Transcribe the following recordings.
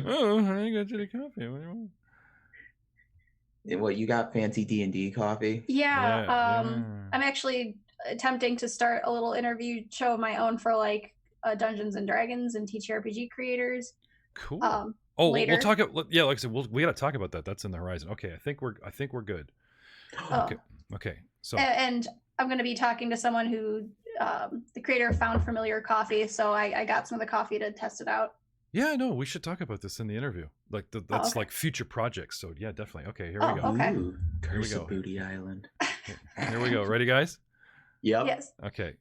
Oh, I got you the coffee. What do you want? What, you got fancy D&D coffee? Yeah, Yeah, yeah. I'm actually attempting to start a little interview show of my own for like Dungeons and Dragons and TTRPG creators Cool. Oh, we'll later. talk. Yeah, like I said, we got to talk about that. That's in the horizon. Okay, I think we're good. Oh, Okay, okay. So and I'm going to be talking to someone who, the creator of Found Familiar Coffee. So I got some of the coffee to test it out. yeah, no, we should talk about this in the interview. Like that's Okay. like future projects. So yeah, definitely. Okay, here we Oh, go. okay. Ooh, Here we Curse go. of Booty Island. Here we go. Ready, guys? Yep. Yes. Okay.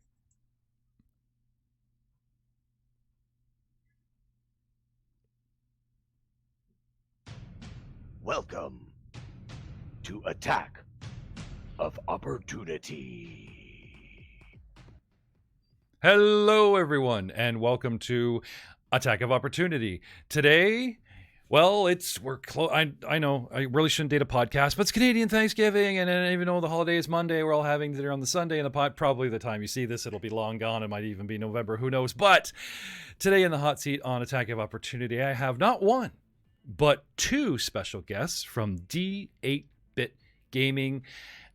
Welcome to Attack of Opportunity. Hello, everyone, and welcome to Attack of Opportunity. Today, well, we're close. I know I really shouldn't date a podcast, but it's Canadian Thanksgiving, and even though the holiday is Monday, we're all having dinner on the Sunday. And probably the time you see this, it'll be long gone. It might even be November. Who knows? But today in the hot seat on Attack of Opportunity, I have not one, but two special guests from D8Bit Gaming,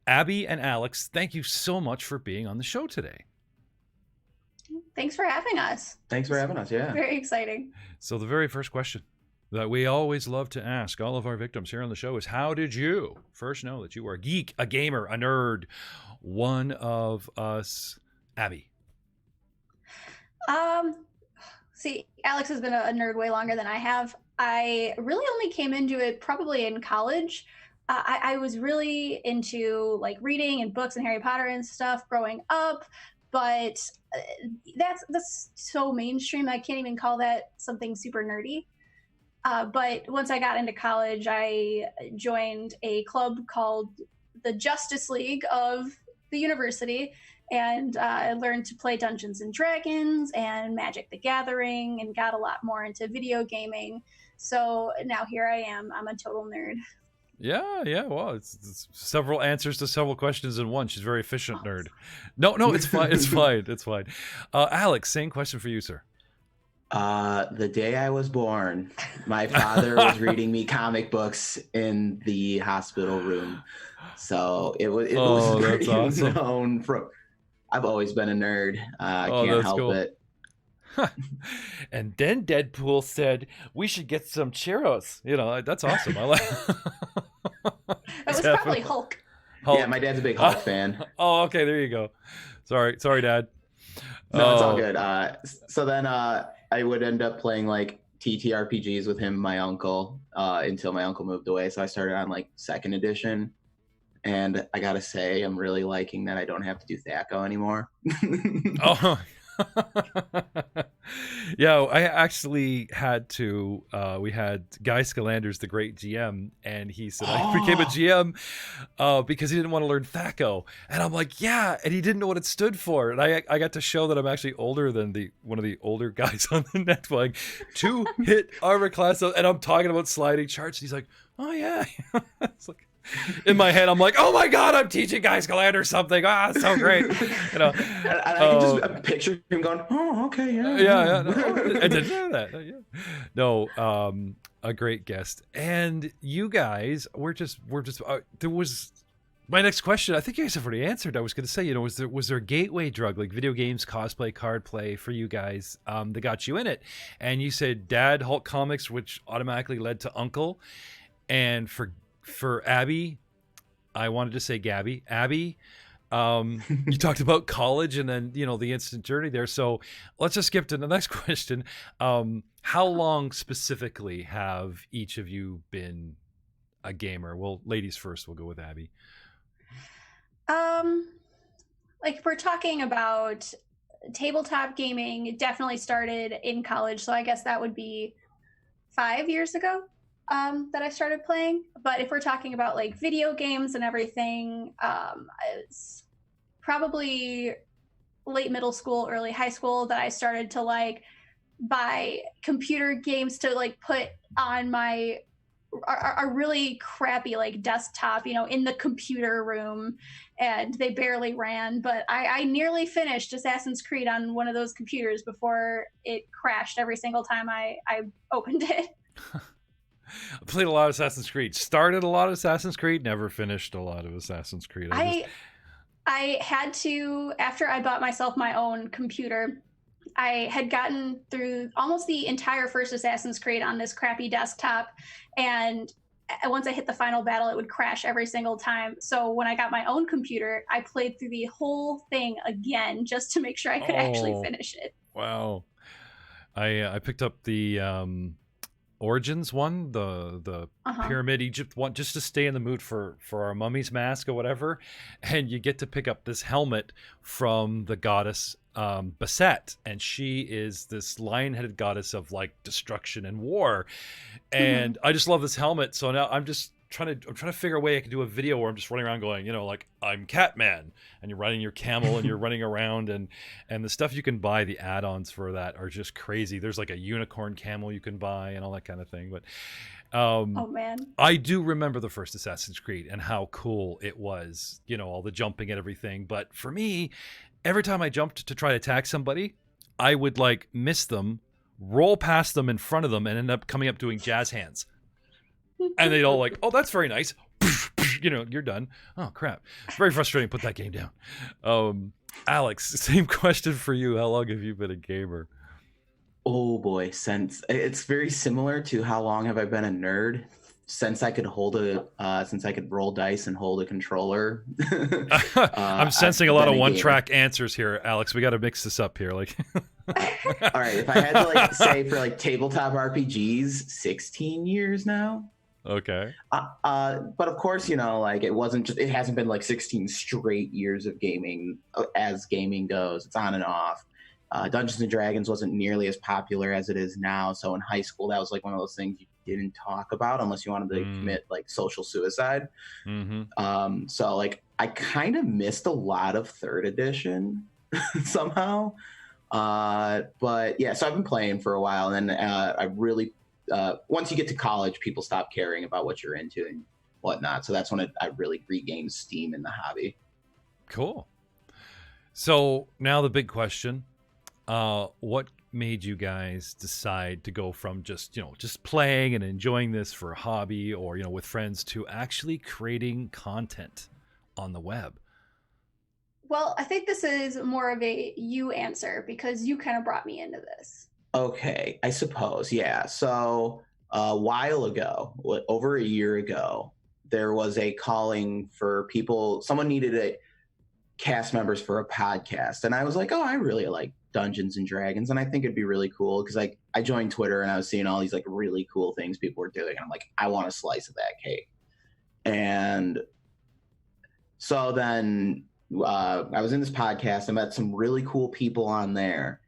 Abi and Alex. Thank you so much for being on the show today. Thanks for having us. Thanks for having us. Yeah. Very exciting. So the very first question that we always love to ask all of our victims here on the show is, how did you first know that you were a geek, a gamer, a nerd? One of us, Abi. See, Alex has been a nerd way longer than I have. I really only came into it probably in college. I was really into like reading and books and Harry Potter and stuff growing up, but that's so mainstream. I can't even call that something super nerdy. But once I got into college, I joined a club called the Justice League of the university, and I learned to play Dungeons and Dragons and Magic the Gathering, and got a lot more into video gaming. So now here I am. I'm a total nerd. Yeah. Well, it's several answers to several questions in one. She's a very efficient nerd. No, it's fine. It's fine. It's fine. Alex, same question for you, sir. The day I was born, my father was reading me comic books in the hospital room. So it was pretty awesome. known from. I've always been a nerd. I can't that's help cool. it. And then Deadpool said, "We should get some churros." You know, that's awesome. I like. That was probably Hulk. Yeah, my dad's a big Hulk fan. Oh, okay. There you go. Sorry, Dad. No, it's all good. So then I would end up playing like TTRPGs with him and my uncle until my uncle moved away. So I started on like 2nd edition. And I gotta say, I'm really liking that I don't have to do THACO anymore. Oh, yeah. I actually had to. We had Guy Scalanders, the great GM, and he said I became a GM because he didn't want to learn THACO, and I'm like, yeah, and he didn't know what it stood for, and I got to show that I'm actually older than one of the older guys on the net, playing 2-hit armor class, and I'm talking about sliding charts, and he's like, oh yeah, it's like. In my head, I'm like, "Oh my god, I'm teaching Guy Scalander something! Ah, so great!" You know, and I can just picture him going, "Oh, okay, yeah." No, I didn't know that. No, a great guest, and you guys, we're just. There was my next question. I think you guys have already answered. I was going to say, was there a gateway drug like video games, cosplay, card play for you guys that got you in it? And you said Dad, Hulk comics, which automatically led to Uncle, and for Abi, I wanted to say Gabby. Abi, you talked about college and then, the instant journey there. So let's just skip to the next question. How long specifically have each of you been a gamer? Well, ladies first, we'll go with Abi. Like if we're talking about tabletop gaming, it definitely started in college. So I guess that would be 5 years ago. That I started playing. But if we're talking about like video games and everything, it's probably late middle school, early high school that I started to like buy computer games to like put on my a really crappy like desktop, in the computer room, and they barely ran. But I nearly finished Assassin's Creed on one of those computers before it crashed every single time I opened it. I played a lot of Assassin's Creed. Started a lot of Assassin's Creed, never finished a lot of Assassin's Creed. I had to, after I bought myself my own computer, I had gotten through almost the entire first Assassin's Creed on this crappy desktop, and once I hit the final battle, it would crash every single time. So when I got my own computer, I played through the whole thing again just to make sure I could actually finish it. Wow. I picked up the Origins one, the Pyramid Egypt one, just to stay in the mood for our mummy's mask or whatever. And you get to pick up this helmet from the goddess Bastet, and she is this lion-headed goddess of like destruction and war. And I just love this helmet. So now I'm trying to figure a way I can do a video where I'm just running around going, like I'm Catman, and you're riding your camel and you're running around, and the stuff you can buy, the add-ons for that are just crazy. There's like a unicorn camel you can buy and all that kind of thing. But oh man, I do remember the first Assassin's Creed and how cool it was, all the jumping and everything. But for me, every time I jumped to try to attack somebody, I would like miss them, roll past them in front of them, and end up coming up doing jazz hands. And they'd all like, oh, that's very nice. You're done. Oh, crap. It's very frustrating. Put that game down. Alex, same question for you. How long have you been a gamer? Oh, boy. Since it's very similar to how long have I been a nerd? Since I could since I could roll dice and hold a controller. I'm sensing a lot of one-track answers here, Alex. We got to mix this up here. Like, all right. If I had to say for tabletop RPGs, 16 years now. Okay. But of course, it hasn't been 16 straight years of gaming as gaming goes. It's on and off. Dungeons and Dragons wasn't nearly as popular as it is now. So in high school, that was one of those things you didn't talk about unless you wanted to commit social suicide. So I kind of missed a lot of third edition somehow. But yeah, so I've been playing for a while, and then I really once you get to college, people stop caring about what you're into and whatnot. So that's when I really regained steam in the hobby. Cool. So now the big question: what made you guys decide to go from just playing and enjoying this for a hobby or with friends to actually creating content on the web? Well, I think this is more of a you answer because you kind of brought me into this. Okay, I suppose, yeah. So a while ago, over a year ago, there was a calling for people. Someone needed cast members for a podcast, and I was like, oh, I really like Dungeons and Dragons, and I think it'd be really cool because I joined Twitter and I was seeing all these really cool things people were doing, and I'm like, I want a slice of that cake. And so then I was in this podcast. I met some really cool people on there.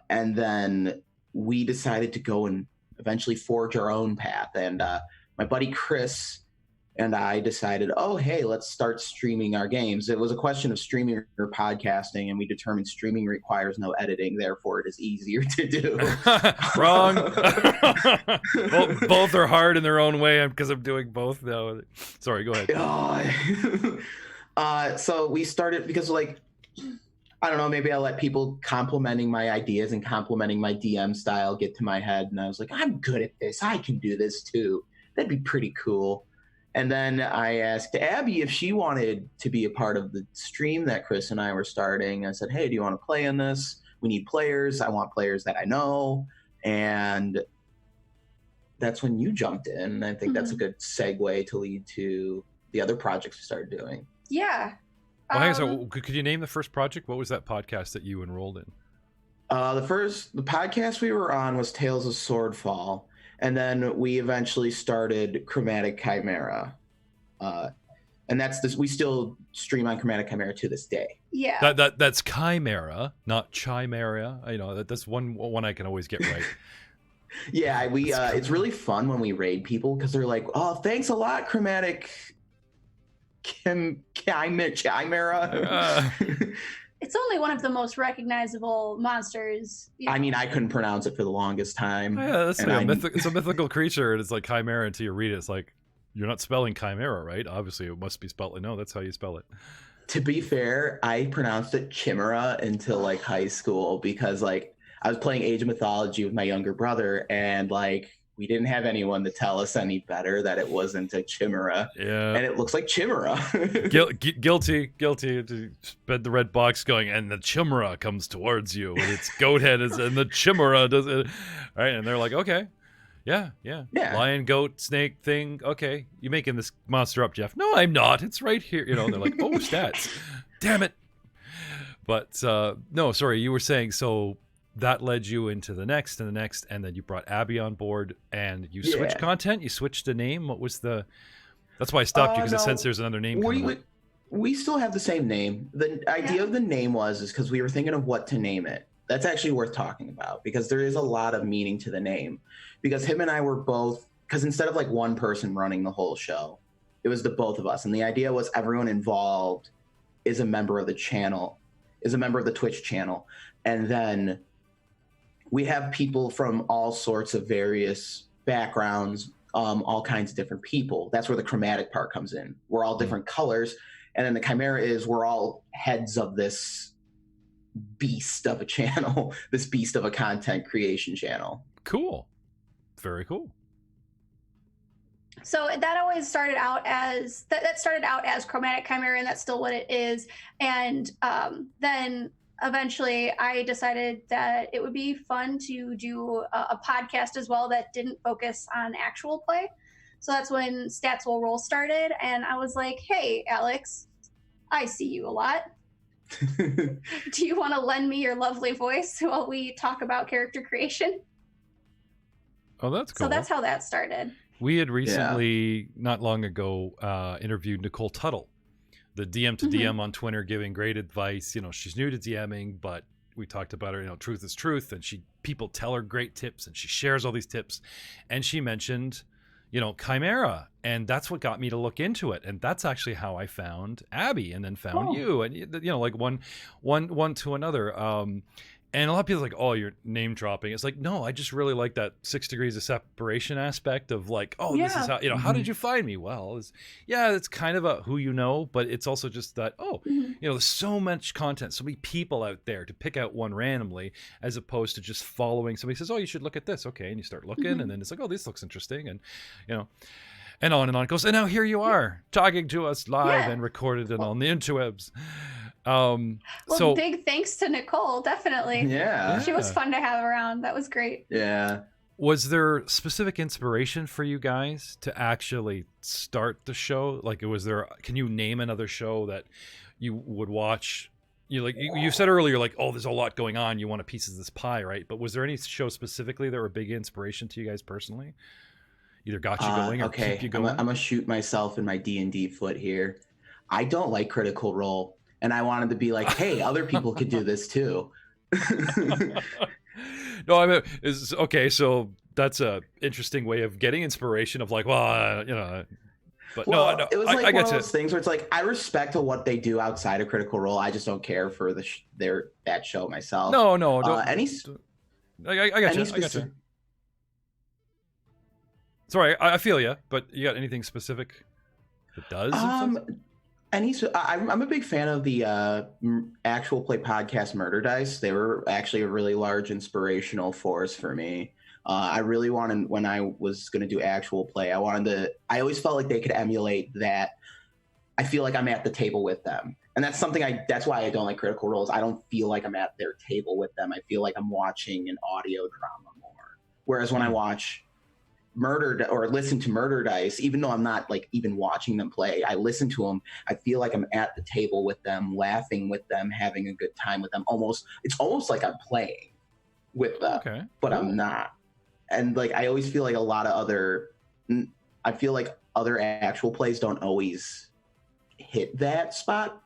And then we decided to go and eventually forge our own path. And my buddy Chris and I decided, oh, hey, let's start streaming our games. It was a question of streaming or podcasting, and we determined streaming requires no editing. Therefore, it is easier to do. Wrong. Both are hard in their own way because I'm doing both now. Sorry, go ahead. So we started because I don't know, maybe I let people complimenting my ideas and complimenting my DM style get to my head. And I was like, I'm good at this. I can do this too. That'd be pretty cool. And then I asked Abby if she wanted to be a part of the stream that Chris and I were starting. I said, hey, do you want to play in this? We need players. I want players that I know. And that's when you jumped in. And I think that's a good segue to lead to the other projects we started doing. Yeah. Well, so could you name the first project? What was that podcast that you enrolled in? The podcast we were on was Tales of Swordfall, and then we eventually started Chromatic Chimera, and that's this. We still stream on Chromatic Chimera to this day. Yeah, that's Chimera, not Chimera. That's one I can always get right. Yeah, it's really fun when we raid people because they're like, "Oh, thanks a lot, Chromatic." Chimera. It's only one of the most recognizable monsters. I mean, I couldn't pronounce it for the longest time. Yeah, that's it's a mythical creature, and it's like chimera until you read it. It's like, you're not spelling chimera, right? Obviously, it must be spelled. No, that's how you spell it. To be fair, I pronounced it chimera until high school because I was playing Age of Mythology with my younger brother, and we didn't have anyone to tell us any better that it wasn't a chimera. Yeah. And it looks like chimera. Guilty to spend the red box going, and the chimera comes towards you with its goat head, and the chimera does it. Right, and they're like, okay. Yeah. Lion, goat, snake thing. Okay. You making this monster up, Jeff? No, I'm not. It's right here. You know, and they're like, oh, stats. Damn it. But no, sorry, you were saying, so that led you into the next and the next, and then you brought Abi on board, and you switched content? You switched the name? What was the... That's why I stopped you, because I sense there's another name coming up. We still have the same name. The idea of the name is because we were thinking of what to name it. That's actually worth talking about, because there is a lot of meaning to the name. Because him and I were both... Because instead of like one person running the whole show, it was the both of us. And the idea was everyone involved is a member of the channel, is a member of the Twitch channel. And then we have people from all sorts of various backgrounds, all kinds of different people. That's where the chromatic part comes in. We're all different colors. And then the chimera is we're all heads of this beast of a channel, this beast of a content creation channel. Cool. Very cool. So that always started out as that started out as Chromatic Chimera, and that's still what it is. And then eventually I decided that it would be fun to do a podcast as well that didn't focus on actual play. So that's when Stats Will Roll started, and I was like, hey, Alex, I see you a lot. Do you want to lend me your lovely voice while we talk about character creation? Oh, that's cool. So that's how that started. We had recently, not long ago, interviewed Nicole Tuttle, the DM to DM on Twitter, giving great advice. You know, she's new to DMing, but we talked about her, you know, truth is truth. And people tell her great tips, and she shares all these tips. And she mentioned, you know, Chimera. And that's what got me to look into it. And that's actually how I found Abi, and then found you. And, you know, like one to another. And a lot of people are like, oh, you're name dropping. It's like, no, I just really like that 6 degrees of separation aspect of like, oh, this is how, you know, how did you find me? Well, it's kind of a who you know, but it's also just that, you know, there's so much content, so many people out there to pick out one randomly, as opposed to just following. Somebody says, oh, you should look at this. Okay. And you start looking, and then it's like, oh, this looks interesting. And, you know, and on it goes. And now here you are talking to us live and recorded and on the interwebs. So big thanks to Nicole, definitely. Yeah. She was fun to have around. That was great. Yeah. Was there specific inspiration for you guys to actually start the show? Like, can you name another show that you would watch? You said earlier, like, oh, there's a lot going on, you want a piece of this pie, right? But was there any show specifically that were a big inspiration to you guys personally? Either got you going or keep you going? I'm gonna shoot myself in my D&D foot here. I don't like Critical Role. And I wanted to be like, hey, other people could do this too. No, I mean, okay. So that's a interesting way of getting inspiration of like, well, you know, but no, it was like one of those things where it's like, I respect what they do outside of Critical Role. I just don't care for that show myself. No, I got you. Sorry, I feel you, but you got anything specific that does? I'm a big fan of the actual play podcast Murder Dice. They were actually a really large inspirational force for me. I really wanted, when I was going to do actual play, I always felt like they could emulate that. I feel like I'm at the table with them. And that's that's why I don't like Critical Roles. I don't feel like I'm at their table with them. I feel like I'm watching an audio drama more. Whereas when I watch listen to Murder Dice, even though I'm not like even watching them play, I listen to them, I feel like I'm at the table with them, laughing with them, having a good time with them. It's almost like I'm playing with them, but I'm not. And like, I always feel like I feel like other actual plays don't always hit that spot.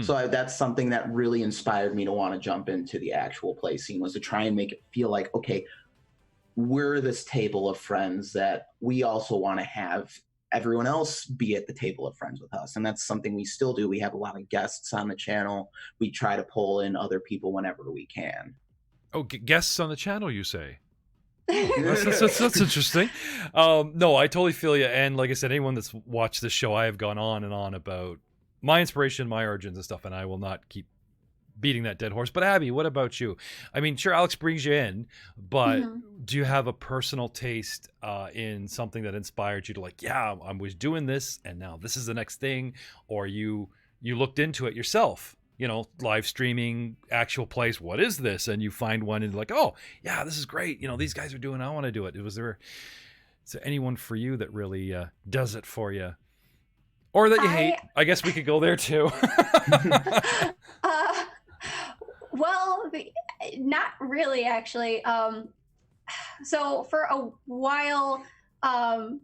So that's something that really inspired me to want to jump into the actual play scene, was to try and make it feel like, okay, we're this table of friends that we also want to have everyone else be at the table of friends with us. And that's something we still do. We have a lot of guests on the channel. We try to pull in other people whenever we can. Oh, guests on the channel, you say? That's interesting. No, I totally feel you. And like I said, anyone that's watched this show, I have gone on and on about my inspiration, my origins and stuff, and I will not keep beating that dead horse. But Abby, what about you? I mean, sure, Alex brings you in, but do you have a personal taste in something that inspired you to like, yeah, I was doing this and now this is the next thing, or you looked into it yourself, you know, live streaming, actual plays, what is this? And you find one and like, oh yeah, this is great. You know, these guys are doing, I want to do it. Is there anyone for you that really does it for you? Or that you hate? I guess we could go there too. Well, not really, actually. So for a while, so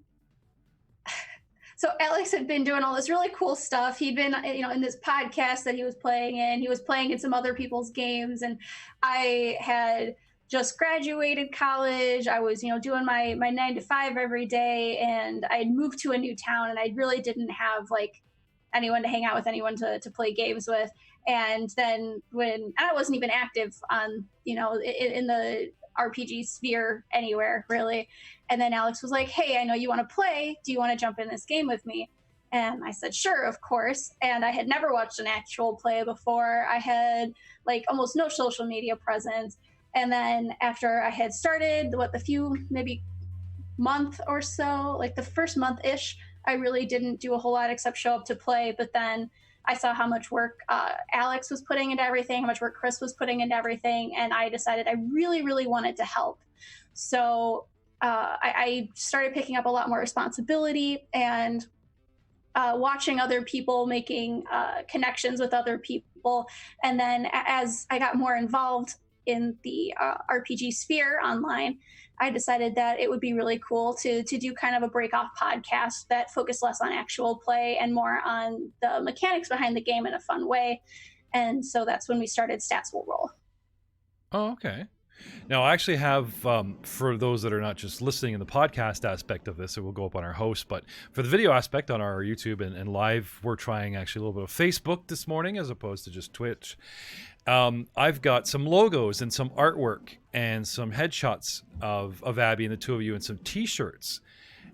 Alex had been doing all this really cool stuff. He'd been, you know, in this podcast that he was playing in. He was playing in some other people's games, and I had just graduated college. I was, you know, doing my 9 to 5 every day, and I had moved to a new town, and I really didn't have like anyone to hang out with, anyone to play games with. And then when I wasn't even active on, you know, in the RPG sphere anywhere really. And then Alex was like, hey, I know you want to play. Do you want to jump in this game with me? And I said, sure, of course. And I had never watched an actual play before. I had like almost no social media presence. And then after I had started, the few, maybe month or so, like the first month-ish, I really didn't do a whole lot except show up to play. But then I saw how much work Alex was putting into everything, how much work Chris was putting into everything, and I decided I really, really wanted to help. So I started picking up a lot more responsibility and watching other people, making connections with other people. And then as I got more involved in the RPG sphere online, I decided that it would be really cool to do kind of a break-off podcast that focused less on actual play and more on the mechanics behind the game in a fun way. And so that's when we started Stats Will Roll. Oh, okay. Now, I actually have, for those that are not just listening in the podcast aspect of this, it will go up on our host, but for the video aspect on our YouTube and live, we're trying actually a little bit of Facebook this morning as opposed to just Twitch. I've got some logos and some artwork and some headshots of Abby and the two of you and some t-shirts.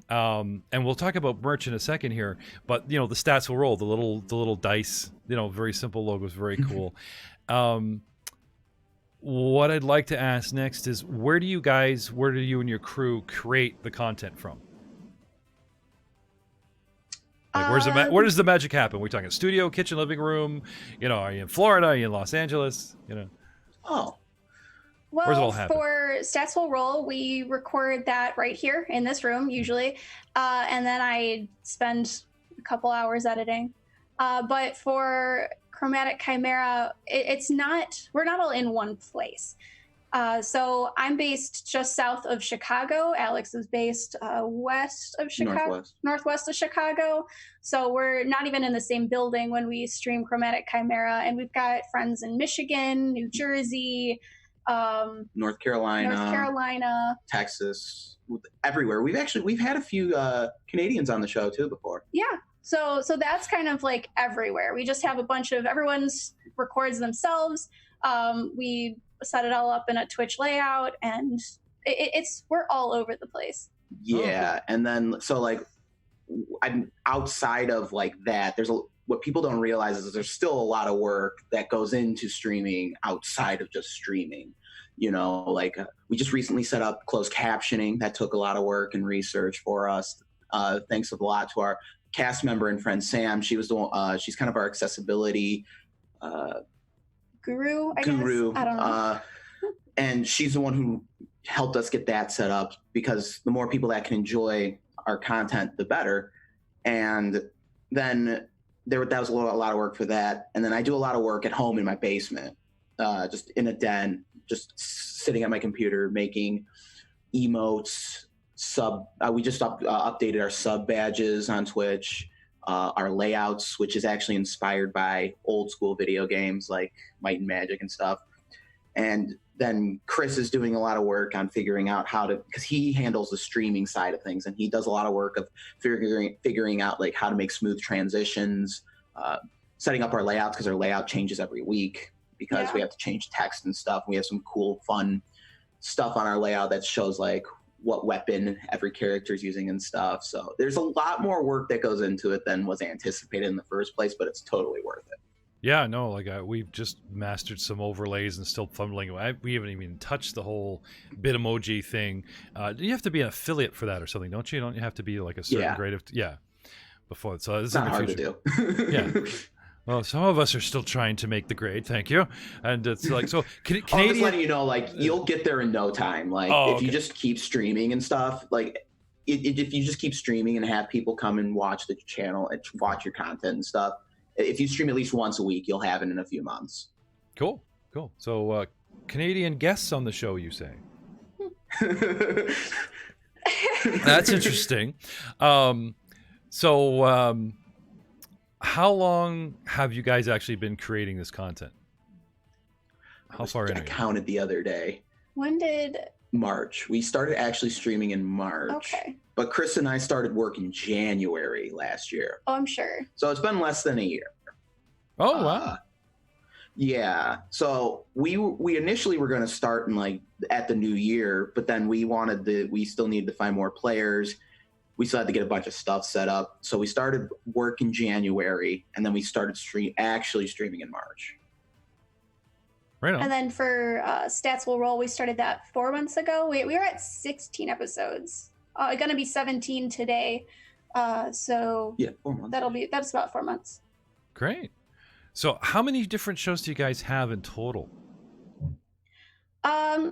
And we'll talk about merch in a second here, but you know, the Stats Will Roll, the little dice, you know, very simple logos, very cool. What I'd like to ask next is where do you and your crew create the content from? Like, where does the magic happen? We're talking studio, kitchen, living room. You know, are you in Florida? Are you in Los Angeles? You know. Oh. Well, where's it all happen? For Stats Will Roll, we record that right here in this room usually, and then I spend a couple hours editing. But for Chromatic Chimera, we're not all in one place. So I'm based just south of Chicago. Alex is based west of Chicago, northwest of Chicago. So we're not even in the same building when we stream Chromatic Chimera. And we've got friends in Michigan, New Jersey, North Carolina, Texas, everywhere. We've had a few Canadians on the show too before. Yeah. So that's kind of like everywhere. We just have a bunch of everyone's records themselves. We set it all up in a Twitch layout, and we're all over the place. Yeah, and then so like I'm outside of like that. What people don't realize is there's still a lot of work that goes into streaming outside of just streaming. You know, like we just recently set up closed captioning that took a lot of work and research for us. Thanks a lot to our cast member and friend Sam. She was the one, she's kind of our accessibility guru. I don't know. And she's the one who helped us get that set up, because the more people that can enjoy our content, the better. And then that was a lot of work for that. And then I do a lot of work at home in my basement, just in a den, just sitting at my computer making emotes. We just updated our sub badges on Twitch, our layouts, which is actually inspired by old school video games like Might and Magic and stuff. And then Chris is doing a lot of work on figuring out because he handles the streaming side of things, and he does a lot of work of figuring out like how to make smooth transitions, setting up our layouts, because our layout changes every week because we have to change text and stuff. We have some cool, fun stuff on our layout that shows like what weapon every character is using and stuff. So there's a lot more work that goes into it than was anticipated in the first place, but it's totally worth it. Yeah, no, like we've just mastered some overlays and still fumbling. We haven't even touched the whole Bitmoji thing. You have to be an affiliate for that or something, don't you? Don't you have to be like a certain grade of before? So this is Not in the hard future. to do. Yeah. Well, some of us are still trying to make the grade. Thank you. And it's like so. I'm Canadian. just letting you know, like you'll get there in no time. Like if you just keep streaming and stuff, like if you just keep streaming and have people come and watch the channel and watch your content and stuff. If you stream at least once a week, you'll have it in a few months. Cool. So, Canadian guests on the show, you say? That's interesting. So, how long have you guys actually been creating this content? How far in? I counted the other day. When did? March. We started actually streaming in March. Okay. But Chris and I started work in January last year. Oh, I'm sure. So it's been less than a year. Oh, wow. Yeah. So we initially were going to start in like at the new year, but then we still needed to find more players. We still had to get a bunch of stuff set up. So we started work in January, and then we started actually streaming in March. Right on. And then for Stats Will Roll, we started that 4 months ago. We were at 16 episodes. Going to be 17 today. So yeah, 4 months. That's about 4 months. Great. So how many different shows do you guys have in total?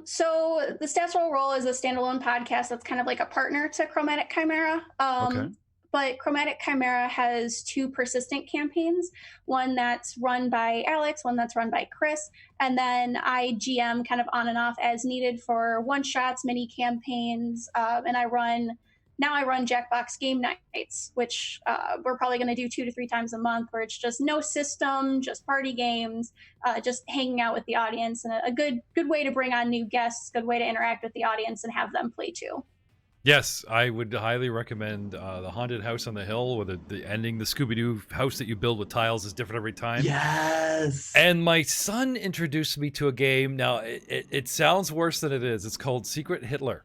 So the Stats Will Roll is a standalone podcast that's kind of like a partner to Chromatic Chimera. Okay. But Chromatic Chimera has 2 persistent campaigns, one that's run by Alex, one that's run by Chris, and then I GM kind of on and off as needed for one-shots, mini campaigns, and I run Jackbox game nights, which we're probably going to do 2 to 3 times a month, where it's just no system, just party games, just hanging out with the audience, and a good way to bring on new guests, good way to interact with the audience and have them play too. Yes, I would highly recommend the Haunted House on the Hill, where the ending, the Scooby-Doo house that you build with tiles is different every time. Yes. And my son introduced me to a game. Now, it sounds worse than it is. It's called Secret Hitler.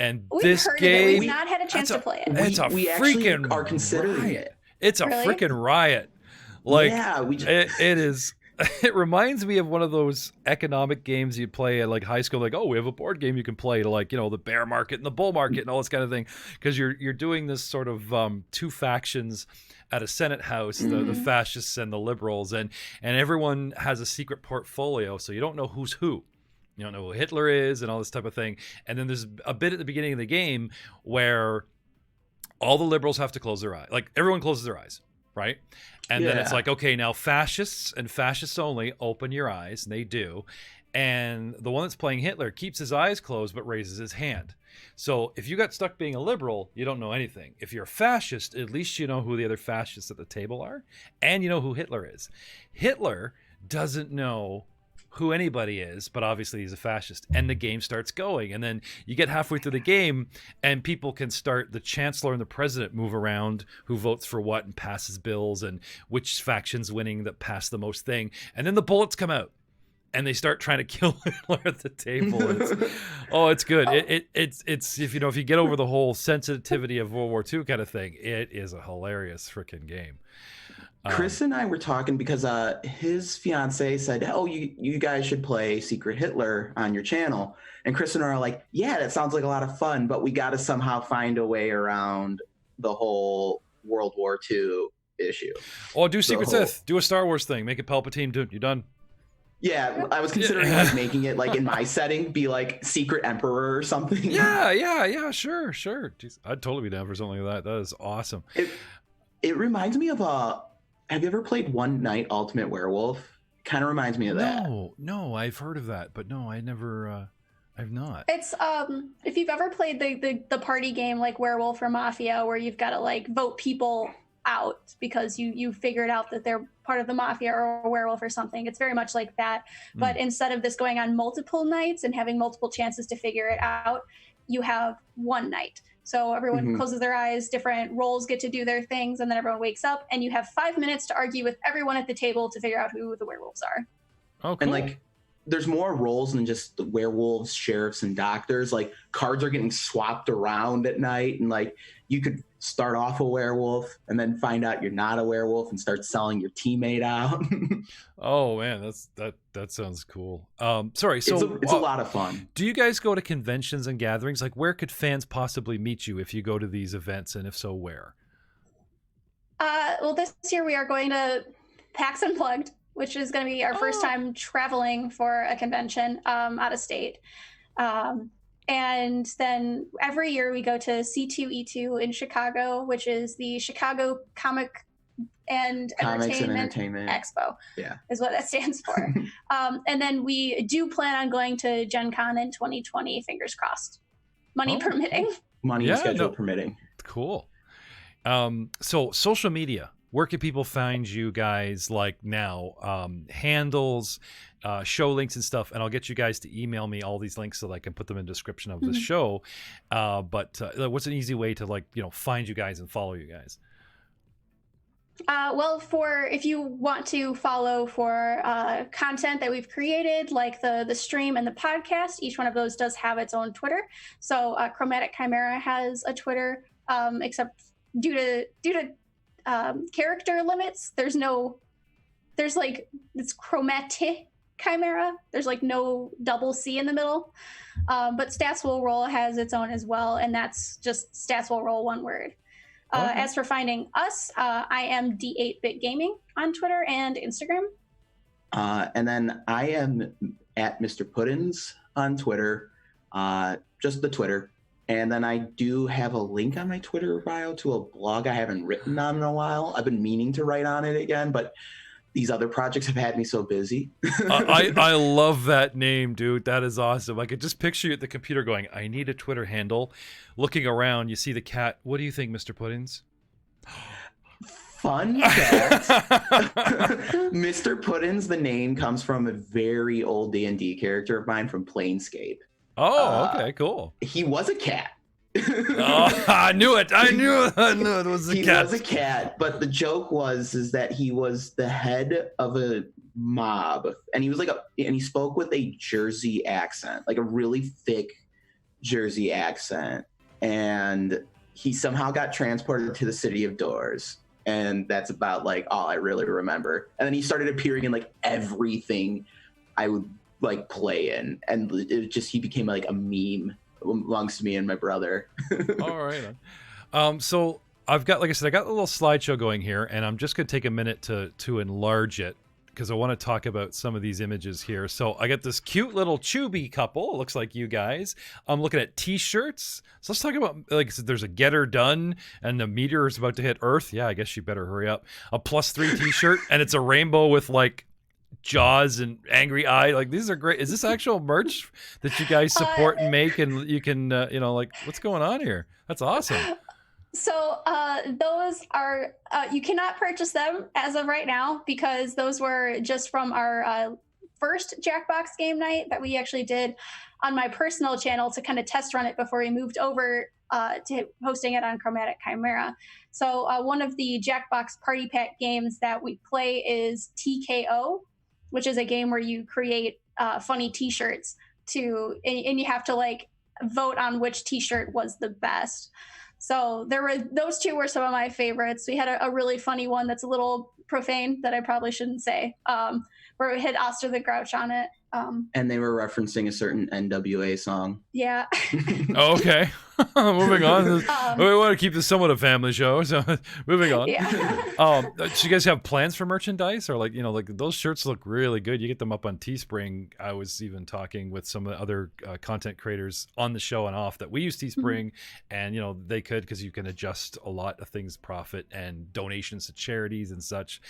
And We've heard game, of it. We've not had a chance to play it. We freaking are considering riot. it. It's a freaking riot. Like, yeah, it is. It reminds me of one of those economic games you play at like high school. Like, oh, we have a board game you can play to like, the bear market and the bull market and all this kind of thing. Because you're doing this sort of 2 factions at a Senate house, the fascists and the liberals, and everyone has a secret portfolio, so you don't know who's who. You don't know who Hitler is and all this type of thing. And then there's a bit at the beginning of the game where all the liberals have to close their eyes. Like, everyone closes their eyes, right? And then it's like, okay, now fascists and fascists only, open your eyes, and they do. And the one that's playing Hitler keeps his eyes closed but raises his hand. So if you got stuck being a liberal, you don't know anything. If you're a fascist, at least you know who the other fascists at the table are, and you know who Hitler is. Hitler doesn't know who anybody is, but obviously he's a fascist, and the game starts going, and then you get halfway through the game and people can start, the chancellor and the president move around who votes for what and passes bills and which faction's winning that passed the most thing, and then the bullets come out and they start trying to kill Hitler at the table. It's good. It's if you get over the whole sensitivity of World War II kind of thing, it is a hilarious freaking game. Chris and I were talking because his fiance said, "Oh, you guys should play Secret Hitler on your channel." And Chris and I are like, "Yeah, that sounds like a lot of fun, but we got to somehow find a way around the whole World War II issue." Oh, do Secret Sith. Do a Star Wars thing. Make it Palpatine. Dude, you done? Yeah, I was considering like making it like in my setting, be like Secret Emperor or something. Yeah, sure. Jeez, I'd totally be down for something like that. That is awesome. It reminds me of have you ever played One Night Ultimate Werewolf? Kind of reminds me of that. No, I've heard of that, but no, I never, I've not. It's if you've ever played the party game like Werewolf or Mafia, where you've got to like vote people out because you figured out that they're part of the mafia or a werewolf or something. It's very much like that, but instead of this going on multiple nights and having multiple chances to figure it out, you have one night. So everyone closes their eyes, different roles get to do their things, and then everyone wakes up, and you have 5 minutes to argue with everyone at the table to figure out who the werewolves are. Oh, cool. And like there's more roles than just the werewolves, sheriffs, and doctors. Like cards are getting swapped around at night, and like you could start off a werewolf and then find out you're not a werewolf and start selling your teammate out. Oh man, that sounds cool. Sorry, so it's a lot of fun. Do you guys go to conventions and gatherings? Like, where could fans possibly meet you if you go to these events, and if so, where? Well, this year we are going to PAX Unplugged, which is going to be our first time traveling for a convention out of state. And then every year we go to C2E2 in Chicago, which is the Chicago Comics and Entertainment Expo. Yeah, is what that stands for. And then we do plan on going to Gen Con in 2020, fingers crossed. Money permitting. Money and schedule permitting. Cool. So social media, where can people find you guys like now? Handles, show links and stuff, and I'll get you guys to email me all these links so that I can put them in the description of the show. But what's an easy way to like, find you guys and follow you guys? Well, if you want to follow for content that we've created, like the stream and the podcast, each one of those does have its own Twitter. So Chromatic Chimera has a Twitter, except due to character limits, it's Chromatic Chimera. There's like no double C in the middle. But Stats Will Roll has its own as well, and that's just Stats Will Roll, one word. As for finding us, I am D8Bit Gaming on Twitter and Instagram. And then I am at Mr. Puddins on Twitter, just the Twitter. And then I do have a link on my Twitter bio to a blog I haven't written on in a while. I've been meaning to write on it again, but these other projects have had me so busy. I love that name, dude. That is awesome. I could just picture you at the computer going, I need a Twitter handle. Looking around, you see the cat. What do you think, Mr. Puddins? Fun fact, Mr. Puddins, the name comes from a very old D&D character of mine from Planescape. Oh, okay, cool. He was a cat. Oh, I knew it. I knew it was a cat. He was a cat, but the joke is that he was the head of a mob, and he was and he spoke with a Jersey accent, like a really thick Jersey accent, and he somehow got transported to the City of Doors, and that's about like all I really remember. And then he started appearing in like everything I would like play in, and he became like a meme amongst me and my brother. All right. So I've got, like I said, I got a little slideshow going here, and I'm just going to take a minute to enlarge it because I want to talk about some of these images here. So I got this cute little chubby couple. It looks like you guys. I'm looking at t-shirts. So let's talk about, like I said, there's a Get Her Done, and the meteor is about to hit Earth. Yeah, I guess you better hurry up. A +3 t-shirt, and it's a rainbow with like Jaws and angry eye. Like, these are great. Is this actual merch that you guys support and make, and you can like, what's going on here? That's awesome. So those are you cannot purchase them as of right now because those were just from our first Jackbox game night that we actually did on my personal channel to kind of test run it before we moved over to hosting it on Chromatic Chimera. So one of the Jackbox Party Pack games that we play is TKO, which is a game where you create funny t-shirts and you have to like vote on which t-shirt was the best. So those two were some of my favorites. We had a really funny one that's a little profane that I probably shouldn't say, where we had Oster the Grouch on it. And they were referencing a certain NWA song. Yeah. Oh, okay. Moving on. We want to keep this somewhat a family show, so moving on. Yeah. Do you guys have plans for merchandise, or like those shirts look really good? You get them up on Teespring. I was even talking with some of the other content creators on the show and off that we use Teespring, and they could, because you can adjust a lot of things, profit and donations to charities and such.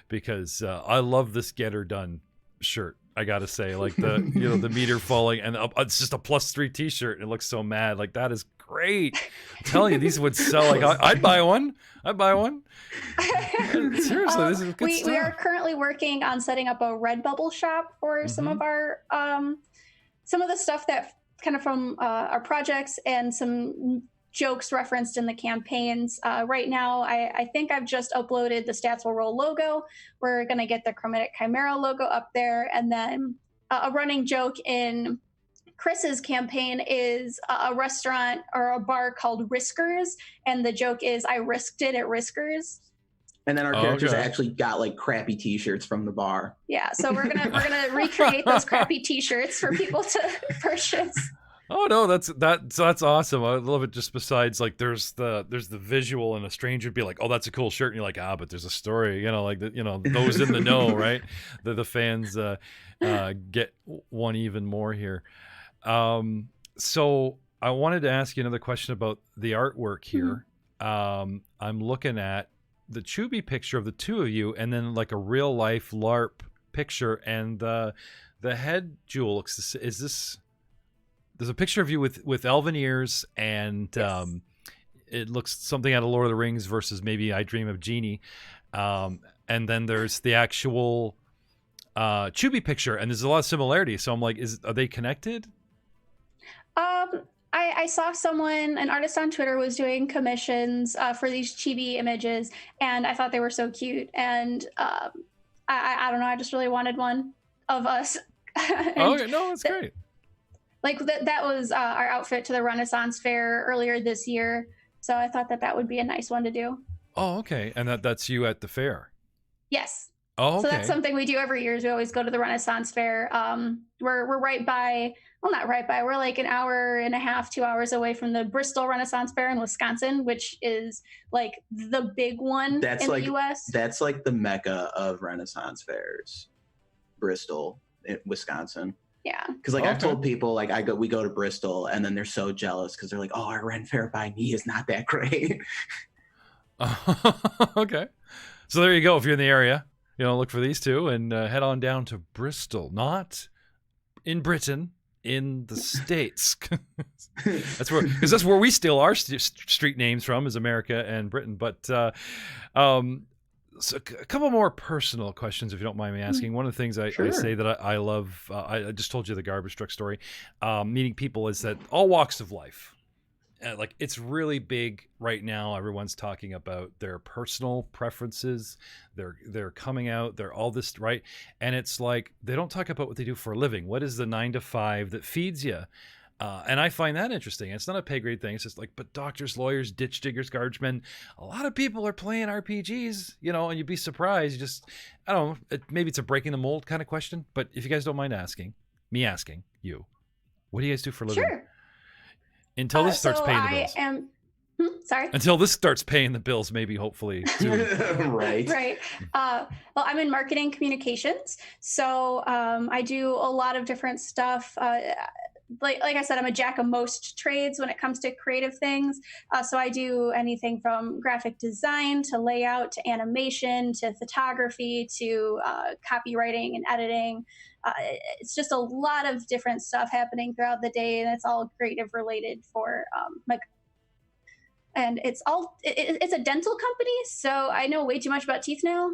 Because I love this Get Her Done shirt. I gotta say, like the the meter falling, and it's just a +3 t-shirt, and it looks so mad. Like, that is great. I'm telling you, these would sell. Like, I'd buy one. Seriously, this is good stuff. We are currently working on setting up a Redbubble shop for some of our some of the stuff that kind of from our projects and some jokes referenced in the campaigns. Right now, I think I've just uploaded the Stats Will Roll logo. We're going to get the Chromatic Chimera logo up there. And then a running joke in Chris's campaign is a restaurant or a bar called Riskers, and the joke is I risked it at Riskers. And then our characters actually got like crappy T-shirts from the bar. Yeah, so we're gonna recreate those crappy T-shirts for people to purchase. Oh no, that's awesome. I love it. Just besides, like, there's the visual, and a stranger would be like, "Oh, that's a cool shirt," and you're like, "Ah, but there's a story." You know, like those in the know, right? The fans get one even more here. So I wanted to ask you another question about the artwork here. I'm looking at the Chubby picture of the two of you, and then like a real life LARP picture, and the head jewel looks. Is this? There's a picture of you with elven ears, and yes. It looks something out of Lord of the Rings versus maybe I Dream of Jeannie. And then there's the actual Chubby picture, and there's a lot of similarities. So I'm like, are they connected? I saw an artist on Twitter was doing commissions for these chibi images, and I thought they were so cute. And I don't know, I just really wanted one of us. Okay, no, that's great. Like that was our outfit to the Renaissance Fair earlier this year. So I thought that would be a nice one to do. Oh, okay. And that's you at the fair? Yes. Oh, okay. So that's something we do every year is we always go to the Renaissance Fair. We're right by, well, not right by, we're like an hour and a half, 2 hours away from the Bristol Renaissance Fair in Wisconsin, which is like the big one in the U.S. That's like the mecca of Renaissance fairs, Bristol, Wisconsin. Yeah. Because like I've told people like we go to Bristol, and then they're so jealous because they're like, oh, our Ren Fair by me is not that great. Okay. So there you go. If you're in the area, look for these two and head on down to Bristol, not in Britain, in the States. That's where we steal our street names from, is America and Britain. But so a couple more personal questions, if you don't mind me asking. One of the things I say that I love, I just told you the garbage truck story, meeting people, is that all walks of life, like it's really big right now. Everyone's talking about their personal preferences. They're coming out. They're all this, right? And it's like they don't talk about what they do for a living. What is the 9 to 5 that feeds you? And I find that interesting. It's not a pay grade thing. It's just like, but doctors, lawyers, ditch diggers, garbage men, a lot of people are playing RPGs, and you'd be surprised. I don't know, maybe it's a breaking the mold kind of question, but if you guys don't mind asking you, what do you guys do for a living? Sure. Until this starts paying the bills. Sorry. Until this starts paying the bills, maybe, hopefully. Right. Right. Well, I'm in marketing communications. So I do a lot of different stuff. Like I said, I'm a jack of most trades when it comes to creative things. So I do anything from graphic design to layout to animation to photography to copywriting and editing. It's just a lot of different stuff happening throughout the day, and it's all creative related for and it's a dental company, so I know way too much about teeth now.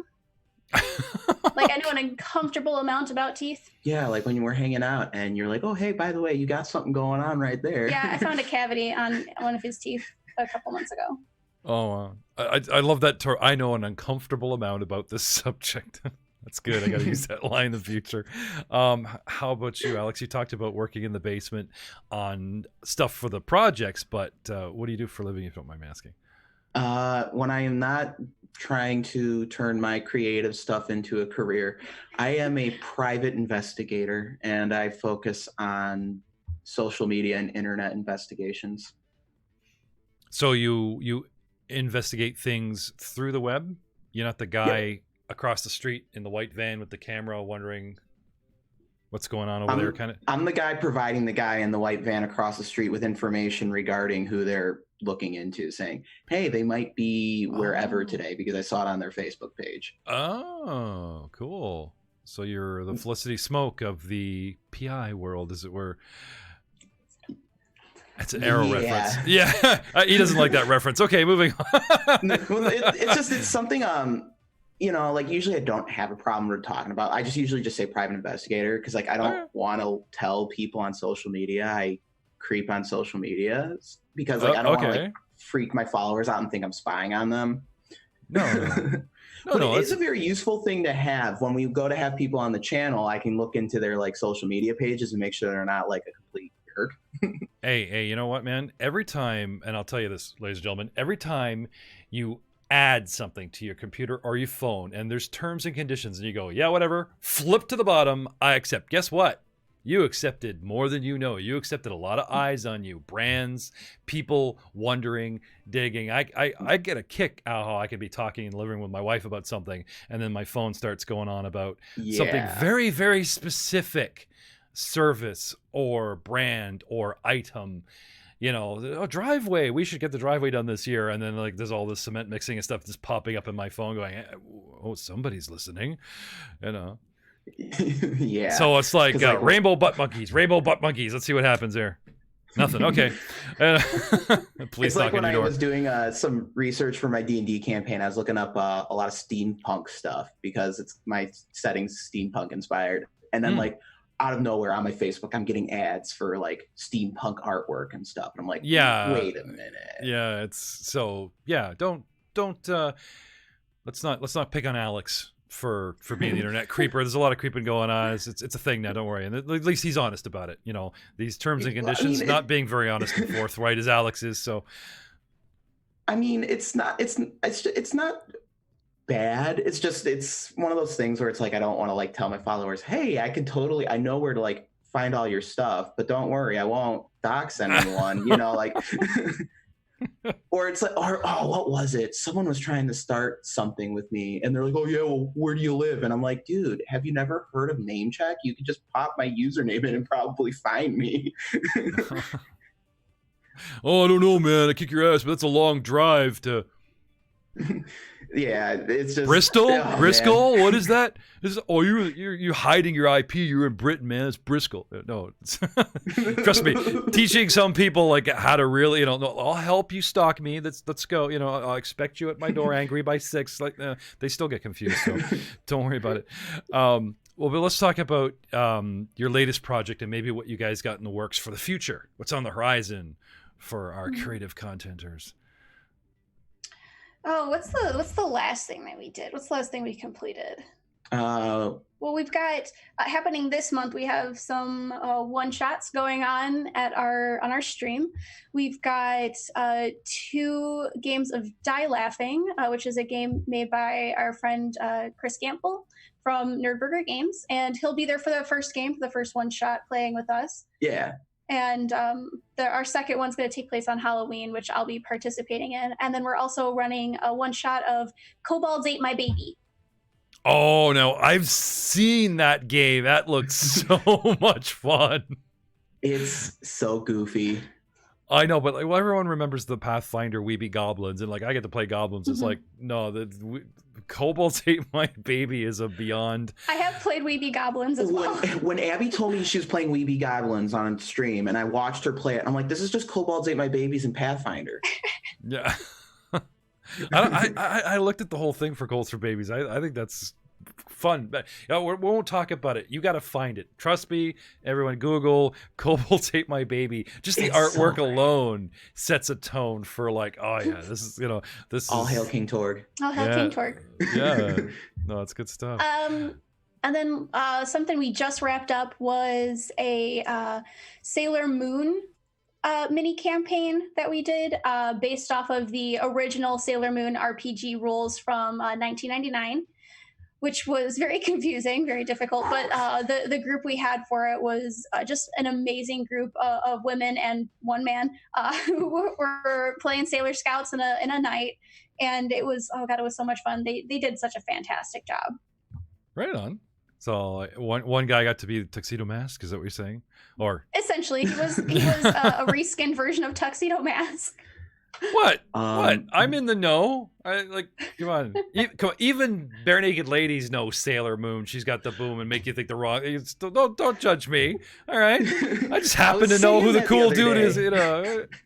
Like I know an uncomfortable amount about teeth. Yeah, like when you were hanging out and you're like, oh, hey, by the way, you got something going on right there. Yeah, I found a cavity on one of his teeth a couple months ago. Oh, I love that term. I know an uncomfortable amount about this subject. That's good. I got to use that line in the future. How about you, Alex? You talked about working in the basement on stuff for the projects, but what do you do for a living, if you don't mind me asking? When I am not trying to turn my creative stuff into a career, I am a private investigator, and I focus on social media and internet investigations. So you investigate things through the web? You're not the guy across the street in the white van with the camera wondering what's going on over there, kind of? I'm the guy providing the guy in the white van across the street with information regarding who they're looking into, saying, hey, they might be wherever today because I saw it on their Facebook page. Oh, cool. So you're the Felicity Smoke of the PI world, as it were. That's an Arrow reference. Yeah. He doesn't like that reference. Okay, moving on. Well, it's something, like usually I don't have a problem with talking about. I just usually just say private investigator because like I don't want to tell people on social media I creep on social media because like I don't want to like freak my followers out and think I'm spying on them. But it is a very useful thing to have. When we go to have people on the channel, I can look into their like social media pages and make sure they're not like a complete jerk. Hey, you know what, man? Every time, and I'll tell you this, ladies and gentlemen, every time you add something to your computer or your phone and there's terms and conditions and you go, yeah, whatever, flip to the bottom, I accept. Guess what? You accepted more than you know. You accepted a lot of eyes on you, brands, people wondering, digging. I get a kick out how I could be talking in the living room with my wife about something, and then my phone starts going on about something very, very specific, service or brand or item. You know, driveway. We should get the driveway done this year, and then like there's all this cement mixing and stuff just popping up in my phone, going, "Oh, somebody's listening," you know. Yeah. So it's like, rainbow butt monkeys. Let's see what happens there. Nothing. Okay. Please it's like when I was doing some research for my D&D campaign. I was looking up a lot of steampunk stuff because my setting's steampunk inspired. And then like out of nowhere on my Facebook, I'm getting ads for like steampunk artwork and stuff. And I'm like, wait a minute. Yeah. It's so, yeah. Don't let's not pick on Alex for being the internet creeper. There's a lot of creeping going on. It's a thing now. Don't worry. And at least he's honest about it. You know, these terms and conditions, not being very honest and forthright as Alex is. So, I mean, it's not bad. It's one of those things where it's like, I don't want to like tell my followers, hey, I know where to like find all your stuff, but don't worry, I won't dox anyone, you know, like, or it's like, what was it? Someone was trying to start something with me and they're like, oh yeah, well, where do you live? And I'm like, dude, have you never heard of name check? You could just pop my username in and probably find me. Oh, I don't know, man. I kick your ass, but that's a long drive to. Yeah, it's just Bristol. Bristol. Man. What is that? You're hiding your IP. You're in Britain, man. It's Bristol. No, trust me. Teaching some people like how to really, no, I'll help you stalk me. Let's go. I'll expect you at my door, angry by 6. Like they still get confused. So don't worry about it. Well, but let's talk about your latest project and maybe what you guys got in the works for the future. What's on the horizon for our creative contenters? Oh, what's the last thing that we did? What's the last thing we completed? Well, we've got happening this month. We have some one shots going on on our stream. We've got 2 games of Die Laughing, which is a game made by our friend Chris Gamble from Nerdburger Games, and he'll be there for the first game, for the first one shot, playing with us. Yeah. And our second one's going to take place on Halloween, which I'll be participating in. And then we're also running a one shot of Kobolds Ate My Baby. Oh, no, I've seen that game. That looks so much fun. It's so goofy. I know, but like, well, everyone remembers the Pathfinder Weeby Goblins, and like I get to play goblins. It's like, no, the Kobolds Ate My Baby is a beyond. I have played Weeby Goblins as well. When Abby told me she was playing Weeby Goblins on stream, and I watched her play it, I'm like, this is just Kobolds Ate My Babies in Pathfinder. Yeah. I looked at the whole thing for Kobolds for Babies. I think that's fun, but we won't talk about it. You got to find it. Trust me, everyone. Google Kobolds Ate My Baby. Just the artwork alone sets a tone for like, oh yeah, this is this. All is, hail King Torg. All hail King Torg. Yeah, no, it's good stuff. And then something we just wrapped up was a Sailor Moon mini campaign that we did based off of the original Sailor Moon RPG rules from 1999. Which was very confusing, very difficult. But the group we had for it was just an amazing group of women and one man who were playing Sailor Scouts in a night. And it was, oh God, it was so much fun. They did such a fantastic job. Right on. So one guy got to be the Tuxedo Mask. Is that what you're saying? Or essentially, he was a reskinned version of Tuxedo Mask. What? What? I'm in the know. Come on. Even bare naked ladies know Sailor Moon. She's got the boom and make you think the wrong. Don't judge me. All right. I just happen to know who the cool dude is.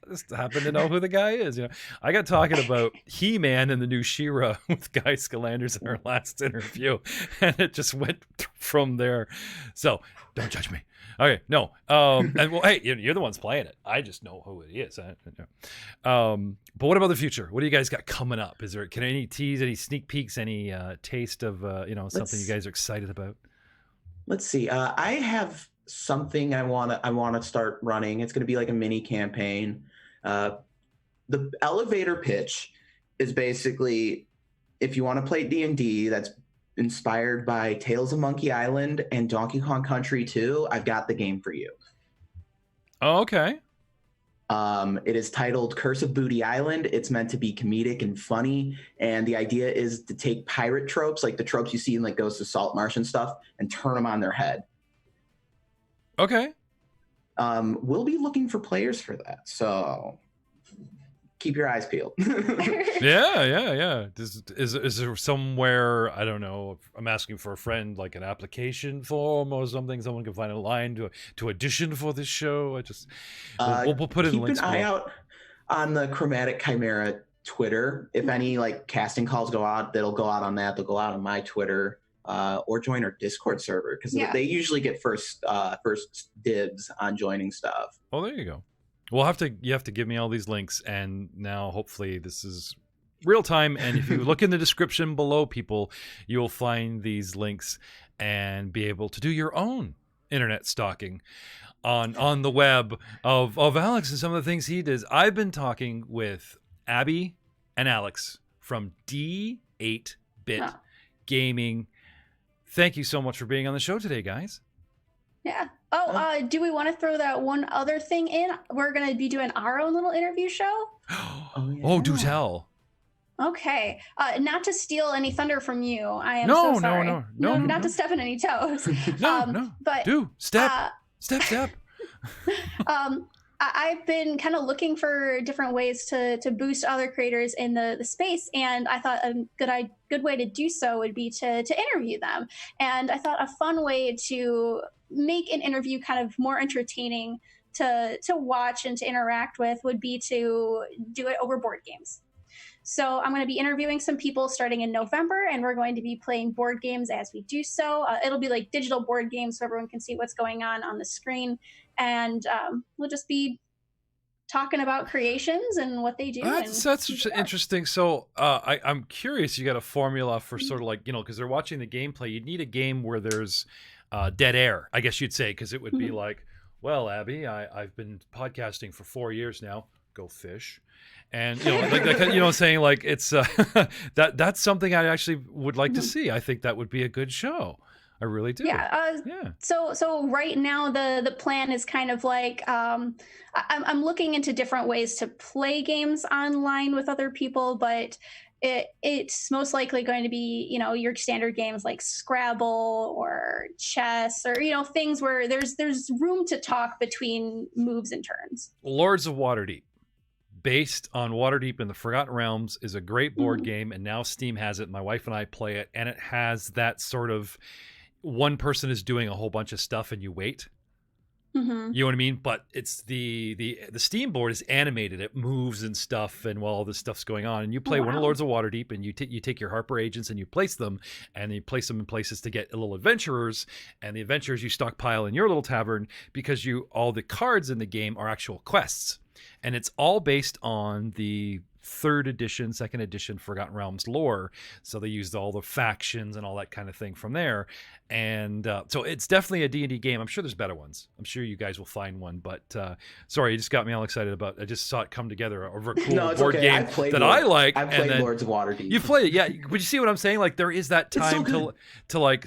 Just happen to know who the guy is. I got talking about He-Man and the new She-Ra with Guy Scalanders in our last interview, and it just went from there. So don't judge me. Okay, no. And well, hey, you're the ones playing it. I just know who it is. But what about the future? What do you guys got coming up? Is there any tease, any sneak peeks, any taste of something you guys are excited about? Let's see. I have something I wanna start running. It's gonna be like a mini campaign. The elevator pitch is basically, if you want to play D&D that's inspired by Tales of Monkey Island and Donkey Kong Country 2, I've got the game for you. Oh, okay. It is titled Curse of Booty Island. It's meant to be comedic and funny, and the idea is to take pirate tropes, like the tropes you see in like Ghost of Saltmarsh and stuff, and turn them on their head. Okay. We'll be looking for players for that, so keep your eyes peeled. Yeah. Is there somewhere, I don't know, if I'm asking for a friend, like an application form or something someone can find online to audition for this show? We'll put in links. Keep an eye out on the Chromatic Chimera Twitter. If any like casting calls go out, that'll go out on that. They'll go out on my Twitter, or join our Discord server, because they usually get first dibs on joining stuff. Oh, there you go. You have to give me all these links, and now hopefully this is real time. And if you look in the description below, people, you'll find these links and be able to do your own internet stalking on the web of Alex and some of the things he does. I've been talking with Abi and Alex from D8Bit Gaming. Thank you so much for being on the show today, guys. Yeah. Do we want to throw that one other thing in? We're going to be doing our own little interview show. Oh, do tell. Okay. Not to steal any thunder from you. I am so sorry. No, not to step on any toes. No. But step. I've been kind of looking for different ways to boost other creators in the space, and I thought a good way to do so would be to interview them. And I thought a fun way to make an interview kind of more entertaining to watch and to interact with would be to do it over board games. So I'm going to be interviewing some people starting in November, and we're going to be playing board games as we do so. It'll be like digital board games so everyone can see what's going on the screen. And we'll just be talking about creations and what they do. That's interesting. So I'm curious, you got a formula for sort of like, because they're watching the gameplay. You'd need a game where there's dead air, I guess you'd say, because it would be like, well, Abby, I've been podcasting for 4 years now. Go fish. And saying like it's that's something I actually would like to see. I think that would be a good show. I really do. Yeah. So right now the plan is kind of like I'm looking into different ways to play games online with other people, but it's most likely going to be your standard games like Scrabble or chess or things where there's room to talk between moves and turns. Lords of Waterdeep, based on Waterdeep in the Forgotten Realms, is a great board game, and now Steam has it. My wife and I play it, and it has that sort of one person is doing a whole bunch of stuff and you wait. You know what I mean? But it's the Steam board is animated. It moves and stuff, and while all this stuff's going on, and you play one of Lords of Waterdeep, and you take your Harper agents and you place them, and you place them in places to get little adventurers, and the adventurers you stockpile in your little tavern because all the cards in the game are actual quests, and it's all based on the 3rd edition, 2nd edition Forgotten Realms lore. So they used all the factions and all that kind of thing from there. And so it's definitely a D&D game. I'm sure there's better ones. I'm sure you guys will find one. But sorry, you just got me all excited about I just saw it come together over a cool board game that I like. I've played Lords of Waterdeep. You played it, yeah. Would you see what I'm saying? Like there is that time to like,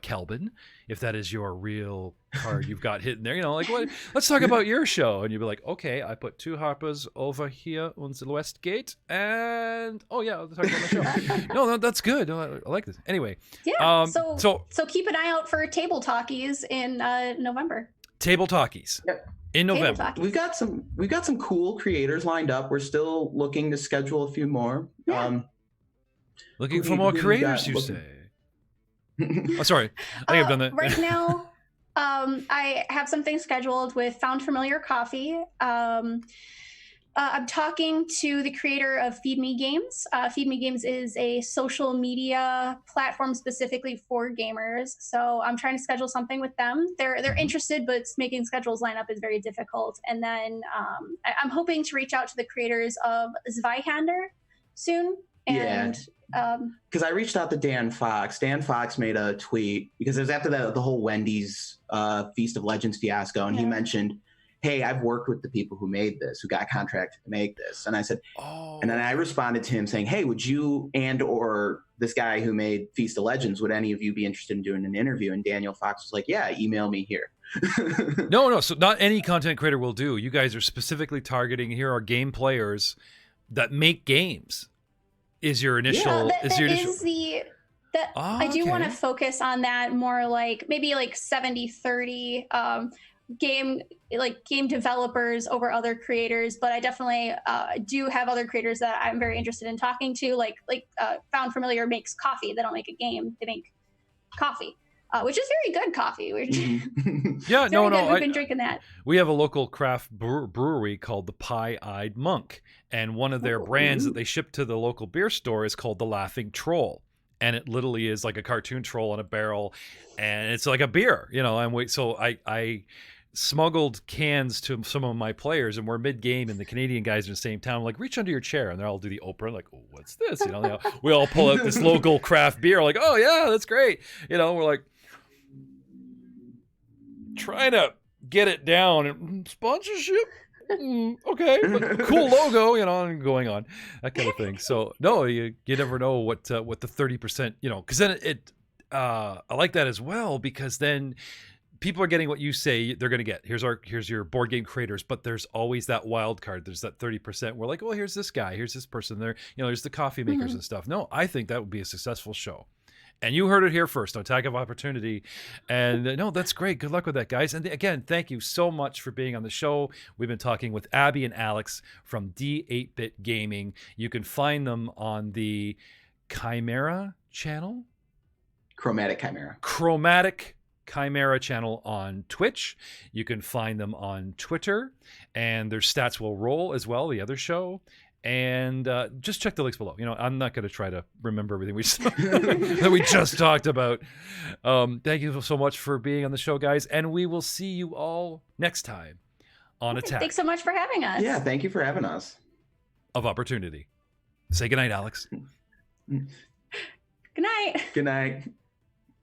Kelvin, if that is your real card you've got hidden there, like what? Let's talk about your show, and you'd be like, okay, I put 2 Harpers over here on the west gate, and I'll talk about my show. No, that's good. I like this. Anyway, so keep an eye out for Table Talkies in November. Table Talkies in November. We've got some cool creators lined up. We're still looking to schedule a few more. Looking for more creators, you say? Oh, sorry. I think I've done that. Right now, I have something scheduled with Found Familiar Coffee. I'm talking to the creator of Feed Me Games. Feed Me Games is a social media platform specifically for gamers. So I'm trying to schedule something with them. They're interested, but making schedules line up is very difficult. And then I'm hoping to reach out to the creators of Zweihander. soon. And because I reached out to Dan Fox. Dan Fox made a tweet because it was after the whole Wendy's Feast of Legends fiasco, and he mentioned, "Hey, I've worked with the people who made this, who got contracted to make this." And I said, and then I responded to him saying, "Hey, would you or this guy who made Feast of Legends, would any of you be interested in doing an interview?" And Daniel Fox was like, "Yeah, email me here." No. So not any content creator will do. You guys are specifically targeting, here are game players that make games. Is your initial? I do want to focus on that more, like maybe like 70-30 game developers over other creators, but I definitely do have other creators that I'm very interested in talking to, like Found Familiar makes coffee. They don't make a game, they make coffee, which is very good coffee. Yeah, no, we've been drinking that. We have a local craft brewery called the Pie-Eyed Monk, and one of their brands that they ship to the local beer store is called the Laughing Troll, and it literally is like a cartoon troll on a barrel, and it's like a beer, and so I smuggled cans to some of my players, and we're mid-game, and the Canadian guys in the same town, I'm like, reach under your chair, and they'll all do the Oprah, like, oh, what's this? We all pull out this local craft beer, like, oh yeah, that's great. We're like trying to get it down, and sponsorship, okay, but cool logo, and going on, that kind of thing. So no, you never know what the 30%, because then I like that as well, because then people are getting what you say they're going to get. Here's your board game creators, but there's always that wild card. There's that 30%. We're like, well, here's this guy, here's this person there. There's the coffee makers and stuff. No, I think that would be a successful show. And you heard it here first, Attack of Opportunity. And no, that's great. Good luck with that, guys. And again, thank you so much for being on the show. We've been talking with Abi and Alex from D8Bit Gaming. You can find them on the Chimera channel. Chromatic Chimera. Chromatic Chimera channel on Twitch. You can find them on Twitter. And their Stats Will Roll as well, the other show. And just check the links below. I'm not going to try to remember everything that we just talked about. Thank you so much for being on the show, guys. And we will see you all next time on Attack. Thanks so much for having us. Yeah, thank you for having us. Of Opportunity. Say goodnight, Alex. Good night. Good night.